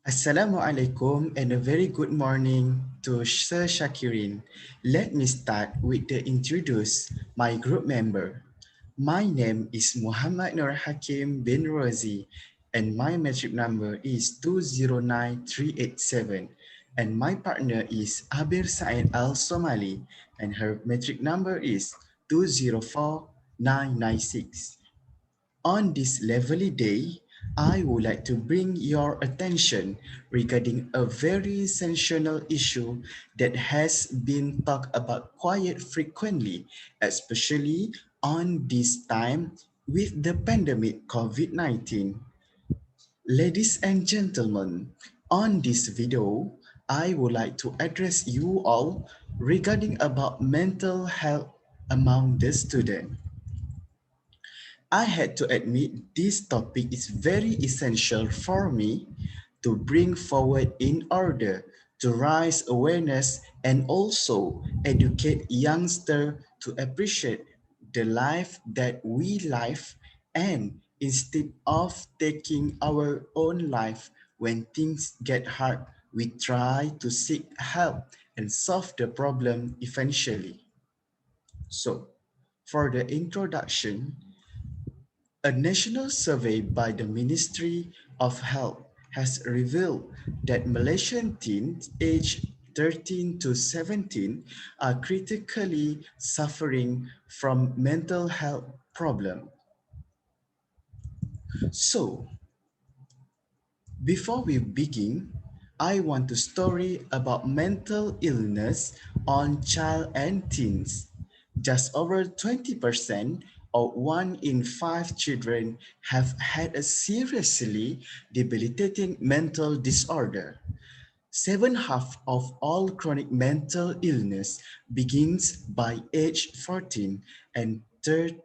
Assalamualaikum and a very good morning to Sir Shakirin. Let me start with the introduce my group member. My name is Muhammad Nur Hakim bin Rozi and my metric number is 209387 and my partner is Abeer Said Al Somali and her metric number is 204996. On this lovely day, I would like to bring your attention regarding a very sensational issue that has been talked about quite frequently, especially on this time with the pandemic COVID-19. Ladies and gentlemen, on this video, I would like to address you all regarding about mental health among the students. I had to admit this topic is very essential for me to bring forward in order to raise awareness and also educate youngsters to appreciate the life that we live and instead of taking our own life when things get hard, we try to seek help and solve the problem eventually. So, for the introduction, a national survey by the Ministry of Health has revealed that Malaysian teens aged 13 to 17 are critically suffering from mental health problems. So, before we begin, I want to story about mental illness on child and teens. Just over 20% or 1 in 5 children have had a seriously debilitating mental disorder. Seven half of all chronic mental illness begins by age 14 and third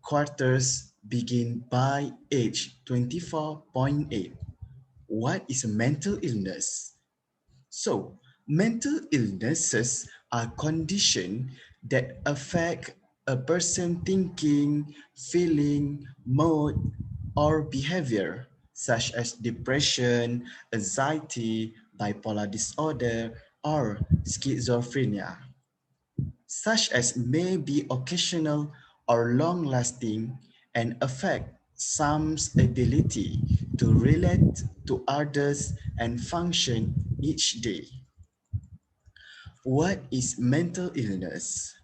quarters begin by age 24.8. What is a mental illness? So, mental illnesses are conditions that affect a person's thinking, feeling, mood, or behavior, such as depression, anxiety, bipolar disorder, or schizophrenia, such as may be occasional or long-lasting and affect some's ability to relate to others and function each day. What is mental illness?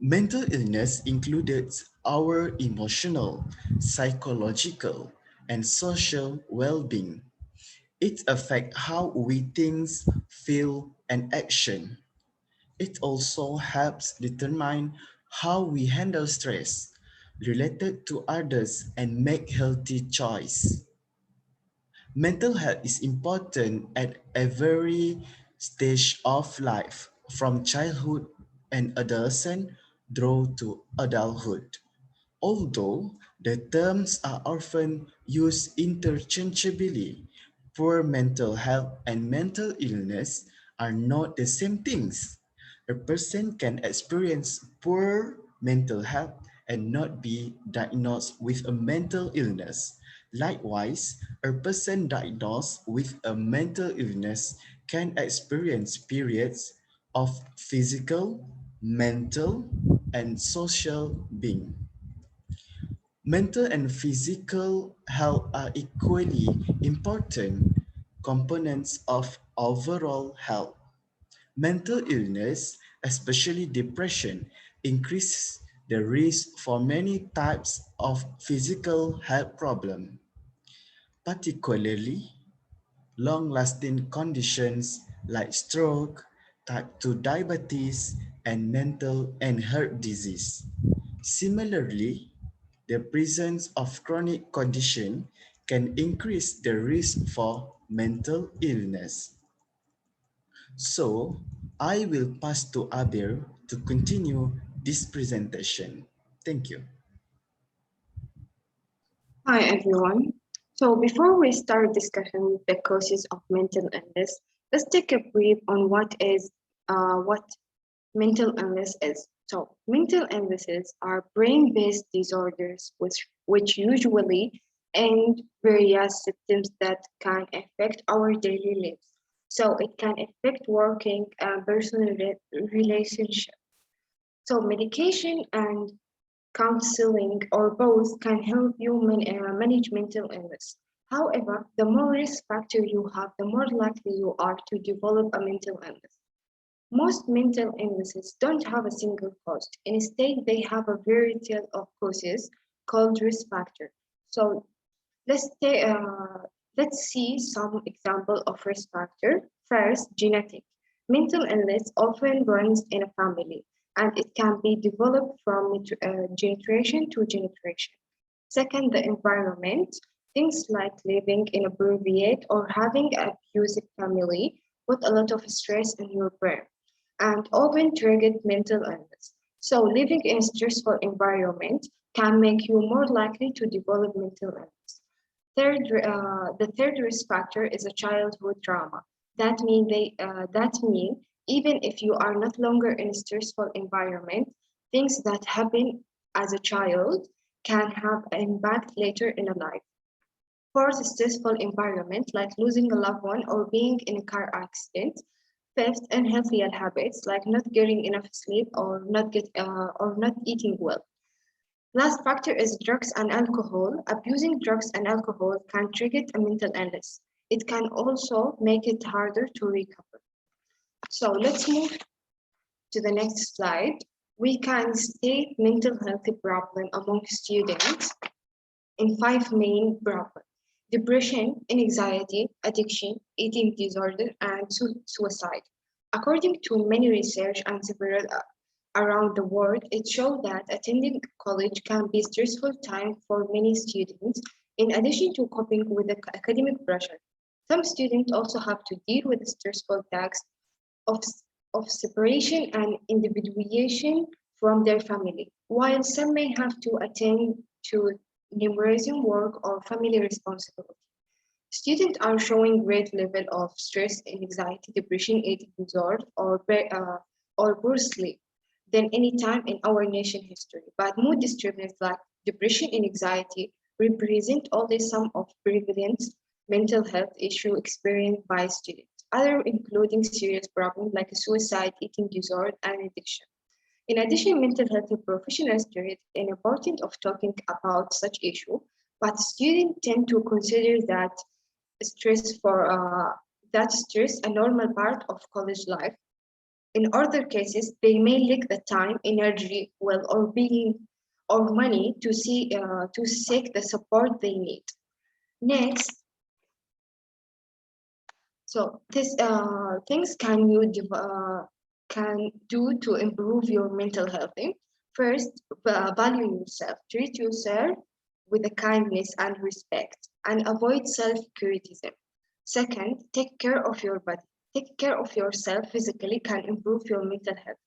Mental illness includes our emotional, psychological, and social well-being. It affects how we think, feel, and action. It also helps determine how we handle stress related to others and make healthy choice. Mental health is important at every stage of life, from childhood and adolescence through to adulthood. Although the terms are often used interchangeably, poor mental health and mental illness are not the same things. A person can experience poor mental health and not be diagnosed with a mental illness. Likewise, a person diagnosed with a mental illness can experience periods of physical, mental, and social being. Mental and physical health are equally important components of overall health. Mental illness, especially depression, increases the risk for many types of physical health problems, particularly long-lasting conditions like stroke, type 2 diabetes, and mental and heart disease. Similarly, the presence of chronic condition can increase the risk for mental illness. So, I will pass to Abeer to continue this presentation. Thank you. Hi everyone. So before we start discussion with the causes of mental illness, let's take a brief on what mental illness is. So mental illnesses are brain-based disorders which usually and various symptoms that can affect our daily lives. So it can affect working and personal relationship. So medication and counseling or both can help you manage mental illness. However, the more risk factor you have, the more likely you are to develop a mental illness. Most mental illnesses don't have a single cause. Instead, they have a variety of causes called risk factor. So let's ta- uh, let's see some example of risk factor. First, genetic. Mental illness often runs in a family, and it can be developed from generation to generation. Second, the environment. Things like living in a bereaved or having an abusive family put a lot of stress in your brain and often triggered mental illness. So, living in a stressful environment can make you more likely to develop mental illness. The third risk factor is a childhood trauma. That mean even if you are not longer in a stressful environment, things that happen as a child can have an impact later in a life. Fourth, stressful environment like losing a loved one or being in a car accident. Fifth, unhealthy habits like not getting enough sleep or not eating well. Last factor is drugs and alcohol. Abusing drugs and alcohol can trigger a mental illness. It can also make it harder to recover. So let's move to the next slide. We can state mental health problem among students in five main problems: depression, anxiety, addiction, eating disorder, and suicide. According to many research and several around the world, it showed that attending college can be a stressful time for many students, in addition to coping with the academic pressure. Some students also have to deal with the stressful tasks of, of separation and individuation from their family, while some may have to attend to numerous work or family responsibility. Students are showing great level of stress, anxiety, depression, eating disorder, or poor sleep than any time in our nation history. But mood disturbances like depression and anxiety represent only some of prevalent mental health issues experienced by students. Other including serious problems like suicide, eating disorder, and addiction. In addition, mental health professionals stress an importance of talking about such issue, but students tend to consider that stress a normal part of college life. In other cases, they may lack the time, energy, will, or being or money to seek the support they need. Next, so these things can do to improve your mental health. First, value yourself. Treat yourself with a kindness and respect, and avoid self-criticism. Second, take care of your body. Take care of yourself physically can improve your mental health.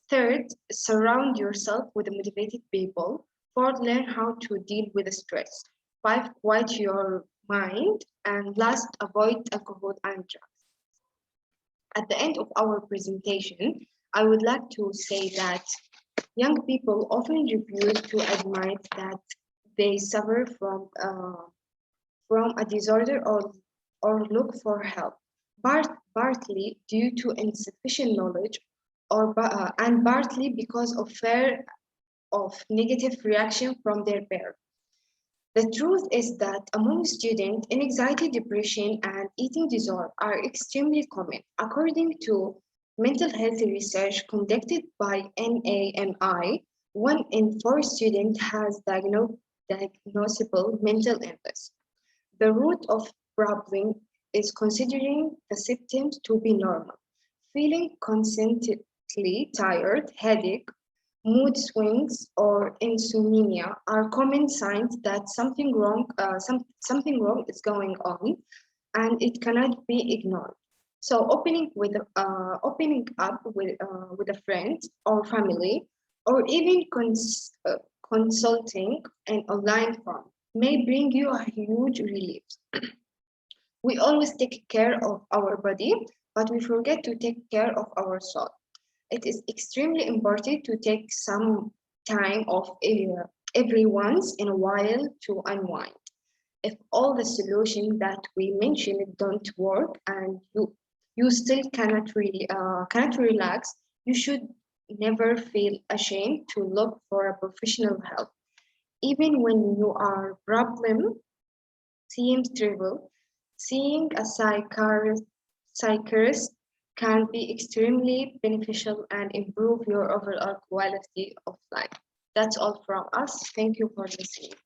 Third, surround yourself with motivated people. Fourth, learn how to deal with stress. Five, quiet your mind. And last, avoid alcohol and drugs. At the end of our presentation, I would like to say that young people often refuse to admit that they suffer from a disorder or look for help, partly due to insufficient knowledge and partly because of fear of negative reaction from their parents. The truth is that among students, anxiety, depression, and eating disorder are extremely common. According to mental health research conducted by NAMI, 1 in 4 students has diagnosable mental illness. The root of problem is considering the symptoms to be normal. Feeling constantly tired, headache, mood swings, or insomnia are common signs that something wrong is going on, and it cannot be ignored. So, opening up with a friend or family, or even consulting an online form may bring you a huge relief. We always take care of our body, but we forget to take care of our soul. It is extremely important to take some time off every once in a while to unwind. If all the solutions that we mentioned don't work and you still cannot relax, you should never feel ashamed to look for a professional help. Even when your problem seems trivial, seeing a psychiatrist can be extremely beneficial and improve your overall quality of life. That's all from us. Thank you for listening.